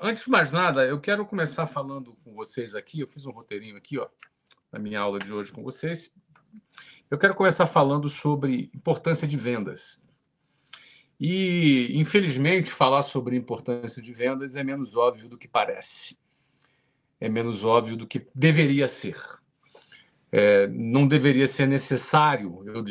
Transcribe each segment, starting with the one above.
Antes de mais nada, eu quero começar falando com vocês aqui. Eu fiz um roteirinho aqui, ó, na minha aula de hoje com vocês. Eu quero começar falando sobre importância de vendas. E, infelizmente, falar sobre importância de vendas é menos óbvio do que parece. É menos óbvio do que deveria ser. Não deveria ser necessário eu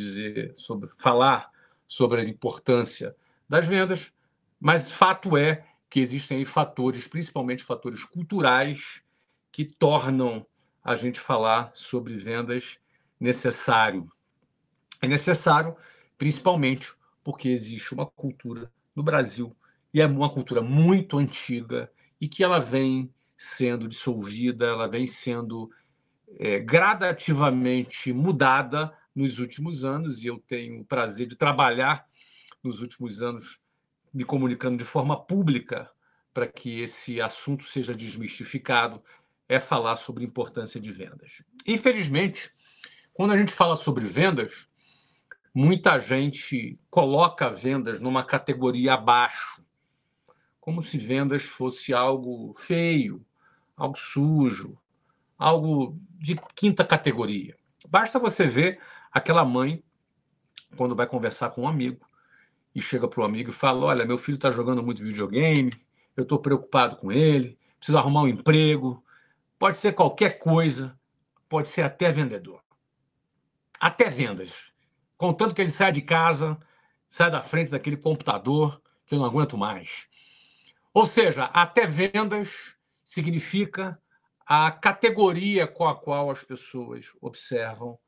falar sobre a importância das vendas, mas fato é que existem aí fatores, principalmente fatores culturais, que tornam a gente falar sobre vendas necessário. É necessário, principalmente porque existe uma cultura no Brasil, e é uma cultura muito antiga, e que ela vem sendo dissolvida, ela vem sendo gradativamente mudada nos últimos anos, e eu tenho o prazer de trabalhar nos últimos anos me comunicando de forma pública para que esse assunto seja desmistificado, é falar sobre importância de vendas. Infelizmente, quando a gente fala sobre vendas, muita gente coloca vendas numa categoria abaixo, como se vendas fosse algo feio, algo sujo, algo de quinta categoria. Basta você ver aquela mãe, quando vai conversar com um amigo, e chega para o amigo e fala: olha, meu filho está jogando muito videogame, eu estou preocupado com ele, preciso arrumar um emprego. Pode ser qualquer coisa, pode ser até vendedor. Até vendas. Contanto que ele saia de casa, saia da frente daquele computador que eu não aguento mais. Ou seja, até vendas significa a categoria com a qual as pessoas observam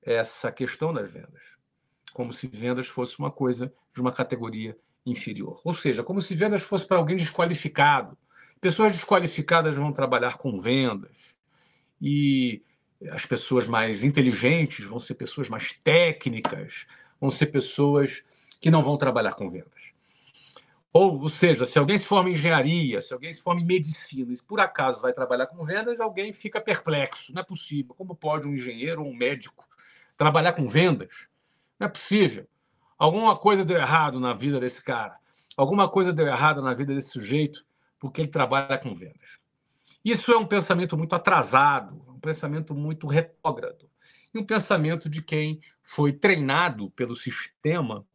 essa questão das vendas, como se vendas fosse uma coisa de uma categoria inferior. Ou seja, como se vendas fosse para alguém desqualificado. Pessoas desqualificadas vão trabalhar com vendas, e as pessoas mais inteligentes vão ser pessoas mais técnicas, vão ser pessoas que não vão trabalhar com vendas. Ou seja, se alguém se forma em engenharia, se alguém se forma em medicina e por acaso vai trabalhar com vendas, alguém fica perplexo. Não é possível. Como pode um engenheiro ou um médico trabalhar com vendas? Não é possível. Alguma coisa deu errado na vida desse cara. Alguma coisa deu errado na vida desse sujeito porque ele trabalha com vendas. Isso é um pensamento muito atrasado, um pensamento muito retrógrado, e um pensamento de quem foi treinado pelo sistema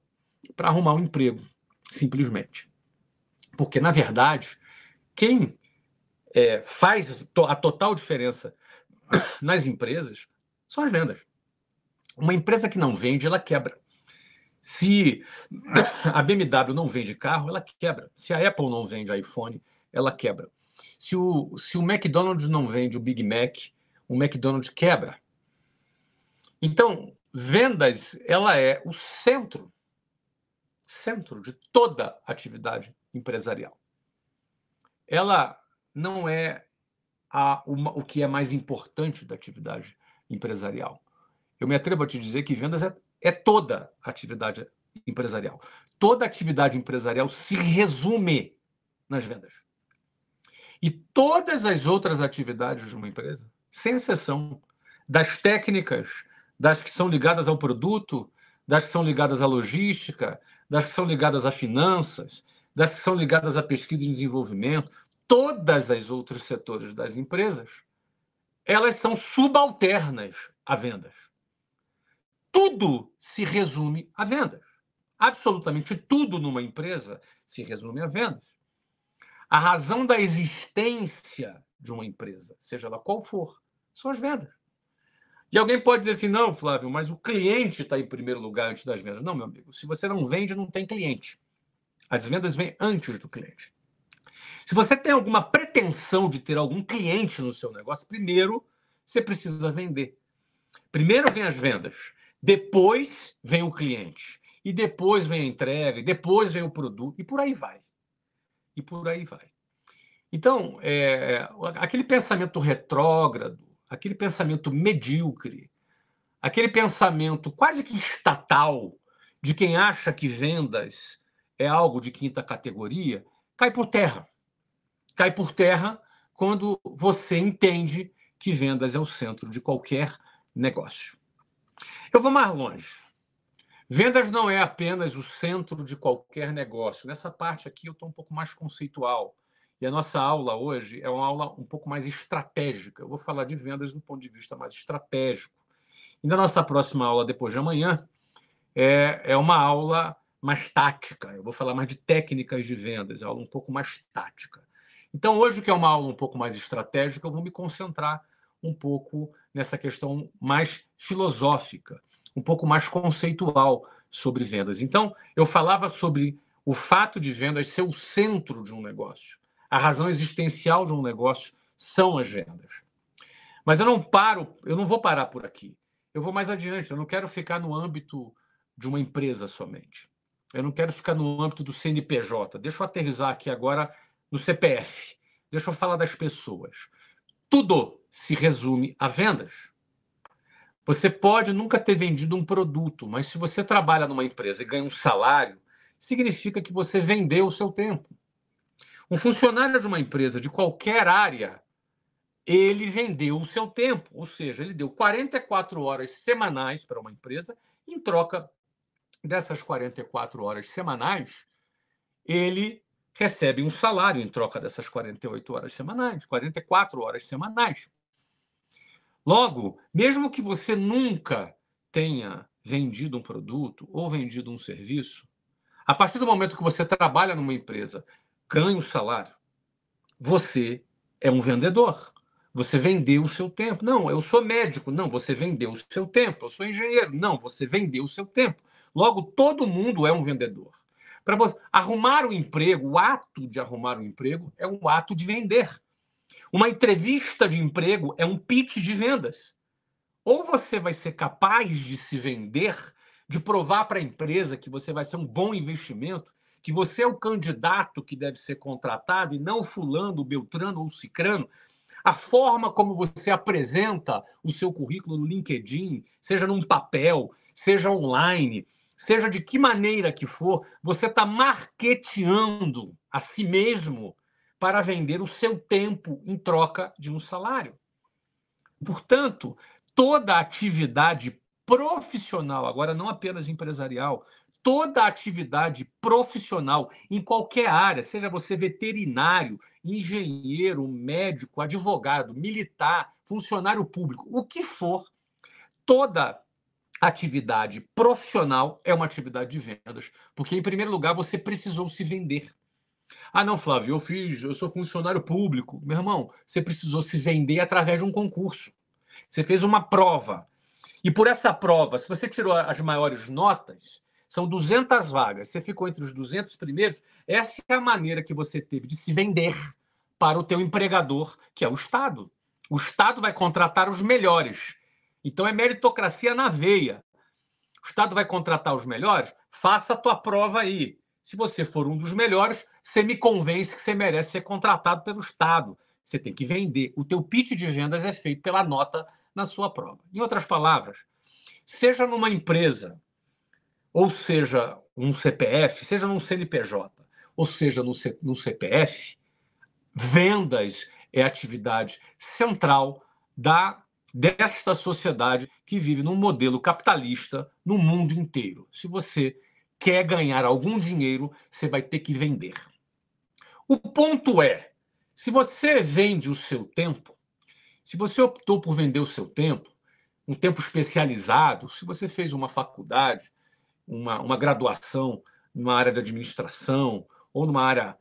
para arrumar um emprego, simplesmente. Porque, na verdade, quem faz a total diferença nas empresas são as vendas. Uma empresa que não vende, ela quebra. Se a BMW não vende carro, ela quebra. Se a Apple não vende iPhone, ela quebra. Se o McDonald's não vende o Big Mac, o McDonald's quebra. Então, vendas, ela é o centro de toda atividade empresarial. Ela não é o que é mais importante da atividade empresarial. Eu me atrevo a te dizer que vendas é toda atividade empresarial. Toda atividade empresarial se resume nas vendas. E todas as outras atividades de uma empresa, sem exceção, das técnicas, das que são ligadas ao produto, das que são ligadas à logística, das que são ligadas a finanças, das que são ligadas à pesquisa e desenvolvimento, todas as outros setores das empresas, elas são subalternas a vendas. Tudo se resume a vendas. Absolutamente tudo numa empresa se resume a vendas. A razão da existência de uma empresa, seja ela qual for, são as vendas. E alguém pode dizer assim: não, Flávio, mas o cliente está em primeiro lugar antes das vendas. Não, meu amigo, se você não vende, não tem cliente. As vendas vêm antes do cliente. Se você tem alguma pretensão de ter algum cliente no seu negócio, primeiro você precisa vender. Primeiro vem as vendas, depois vem o cliente, e depois vem a entrega, e depois vem o produto, e por aí vai. E por aí vai. Então, aquele pensamento retrógrado, aquele pensamento medíocre, aquele pensamento quase que estatal de quem acha que vendas é algo de quinta categoria, cai por terra. Cai por terra quando você entende que vendas é o centro de qualquer negócio. Eu vou mais longe. Vendas não é apenas o centro de qualquer negócio. Nessa parte aqui eu estou um pouco mais conceitual. E a nossa aula hoje é uma aula um pouco mais estratégica. Eu vou falar de vendas do ponto de vista mais estratégico. E na nossa próxima aula, depois de amanhã, é uma aula mais tática. Eu vou falar mais de técnicas de vendas, é uma aula um pouco mais tática. Então, hoje, que é uma aula um pouco mais estratégica, eu vou me concentrar um pouco nessa questão mais filosófica, um pouco mais conceitual sobre vendas. Então, eu falava sobre o fato de vendas ser o centro de um negócio. A razão existencial de um negócio são as vendas. Mas eu não vou parar por aqui. Eu vou mais adiante, eu não quero ficar no âmbito de uma empresa somente. Eu não quero ficar no âmbito do CNPJ. Deixa eu aterrissar aqui agora no CPF. Deixa eu falar das pessoas. Tudo se resume a vendas. Você pode nunca ter vendido um produto, mas se você trabalha numa empresa e ganha um salário, significa que você vendeu o seu tempo. Um funcionário de uma empresa de qualquer área, ele vendeu o seu tempo, ou seja, ele deu 44 horas semanais para uma empresa, em troca dessas 44 horas semanais, ele recebe um salário em troca dessas 48 horas semanais, 44 horas semanais. Logo, mesmo que você nunca tenha vendido um produto ou vendido um serviço, a partir do momento que você trabalha numa empresa, ganha um salário, você é um vendedor. Você vendeu o seu tempo. Não, eu sou médico. Não, você vendeu o seu tempo. Eu sou engenheiro. Não, você vendeu o seu tempo. Logo, todo mundo é um vendedor. Para você arrumar o emprego, o ato de arrumar o emprego é um ato de vender. Uma entrevista de emprego é um pitch de vendas. Ou você vai ser capaz de se vender, de provar para a empresa que você vai ser um bom investimento, que você é o candidato que deve ser contratado e não o fulano, o beltrano ou o cicrano. A forma como você apresenta o seu currículo no LinkedIn, seja num papel, seja online, seja de que maneira que for, você está marketeando a si mesmo para vender o seu tempo em troca de um salário. Portanto, toda atividade profissional, agora não apenas empresarial, toda atividade profissional em qualquer área, seja você veterinário, engenheiro, médico, advogado, militar, funcionário público, o que for, toda atividade profissional é uma atividade de vendas, porque em primeiro lugar você precisou se vender. Ah, não, Flávio, eu sou funcionário público. Meu irmão, você precisou se vender através de um concurso. Você fez uma prova. E por essa prova, se você tirou as maiores notas, são 200 vagas, você ficou entre os 200 primeiros, essa é a maneira que você teve de se vender para o teu empregador, que é o Estado. O Estado vai contratar os melhores. Então é meritocracia na veia. O Estado vai contratar os melhores? Faça a tua prova aí. Se você for um dos melhores, você me convence que você merece ser contratado pelo Estado. Você tem que vender. O teu pitch de vendas é feito pela nota na sua prova. Em outras palavras, seja numa empresa, ou seja um CPF, seja num CNPJ, ou seja num CPF, vendas é a atividade central desta sociedade que vive num modelo capitalista no mundo inteiro. Se você quer ganhar algum dinheiro, você vai ter que vender. O ponto é, se você vende o seu tempo, se você optou por vender o seu tempo, um tempo especializado, se você fez uma faculdade, uma graduação numa área de administração, ou numa área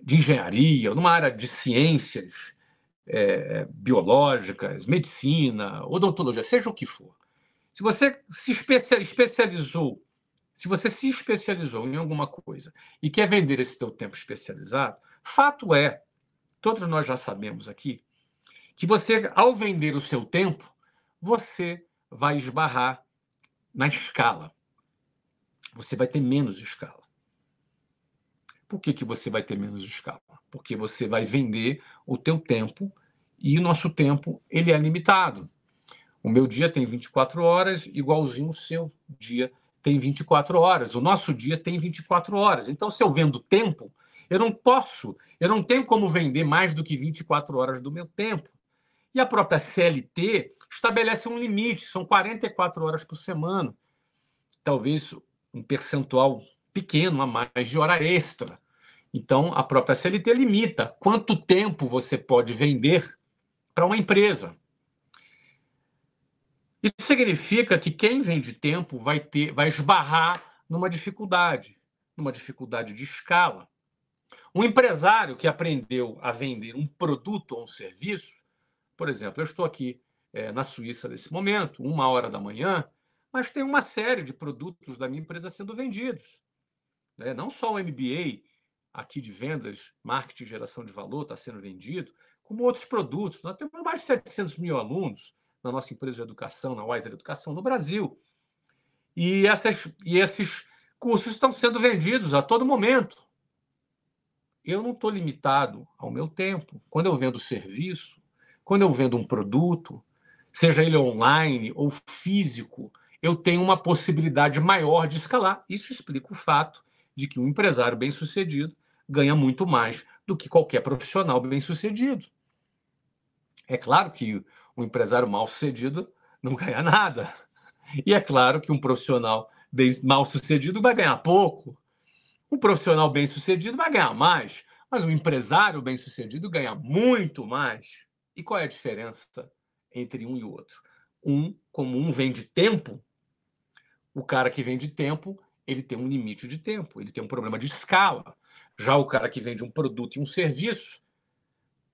de engenharia, ou numa área de ciências biológicas, medicina, odontologia, seja o que for. Se você se especializou, se você se especializou em alguma coisa e quer vender esse teu tempo especializado, fato é, todos nós já sabemos aqui, que você, ao vender o seu tempo, você vai esbarrar na escala. Você vai ter menos escala. Por que você vai ter menos escala? Porque você vai vender o teu tempo e o nosso tempo ele é limitado. O meu dia tem 24 horas, igualzinho o seu dia tem 24 horas. O nosso dia tem 24 horas. Então, se eu vendo tempo, eu não tenho como vender mais do que 24 horas do meu tempo. E a própria CLT estabelece um limite, são 44 horas por semana. Talvez um percentual pequeno a mais de hora extra. Então, a própria CLT limita quanto tempo você pode vender para uma empresa. Isso significa que quem vende tempo vai esbarrar numa dificuldade de escala. Um empresário que aprendeu a vender um produto ou um serviço, por exemplo, eu estou aqui na Suíça nesse momento, 1h da manhã, mas tem uma série de produtos da minha empresa sendo vendidos, né? Não só o MBA aqui de vendas, marketing e geração de valor está sendo vendido, como outros produtos. Nós temos mais de 700 mil alunos na nossa empresa de educação, na Wiser Educação, no Brasil. E esses cursos estão sendo vendidos a todo momento. Eu não estou limitado ao meu tempo. Quando eu vendo serviço, quando eu vendo um produto, seja ele online ou físico, eu tenho uma possibilidade maior de escalar. Isso explica o fato de que um empresário bem-sucedido ganha muito mais do que qualquer profissional bem-sucedido. É claro que um empresário mal-sucedido não ganha nada. E é claro que um profissional mal-sucedido vai ganhar pouco. Um profissional bem-sucedido vai ganhar mais, mas um empresário bem-sucedido ganha muito mais. E qual é a diferença entre um e o outro? Como um vende tempo, o cara que vende tempo, ele tem um limite de tempo, ele tem um problema de escala. Já o cara que vende um produto e um serviço,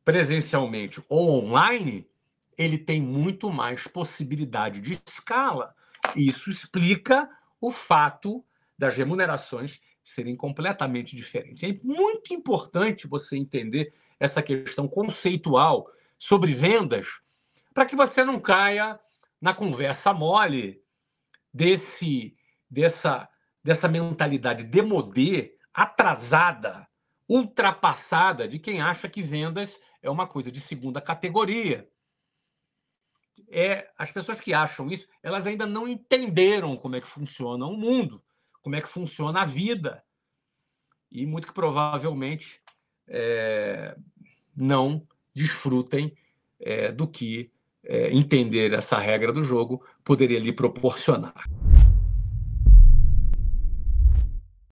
presencialmente ou online, ele tem muito mais possibilidade de escala. Isso explica o fato das remunerações serem completamente diferentes. É muito importante você entender essa questão conceitual sobre vendas para que você não caia na conversa mole dessa mentalidade demodê, atrasada, ultrapassada de quem acha que vendas é uma coisa de segunda categoria. As pessoas que acham isso, elas ainda não entenderam como é que funciona o mundo, como é que funciona a vida. E muito que provavelmente não desfrutem do que entender essa regra do jogo poderia lhe proporcionar.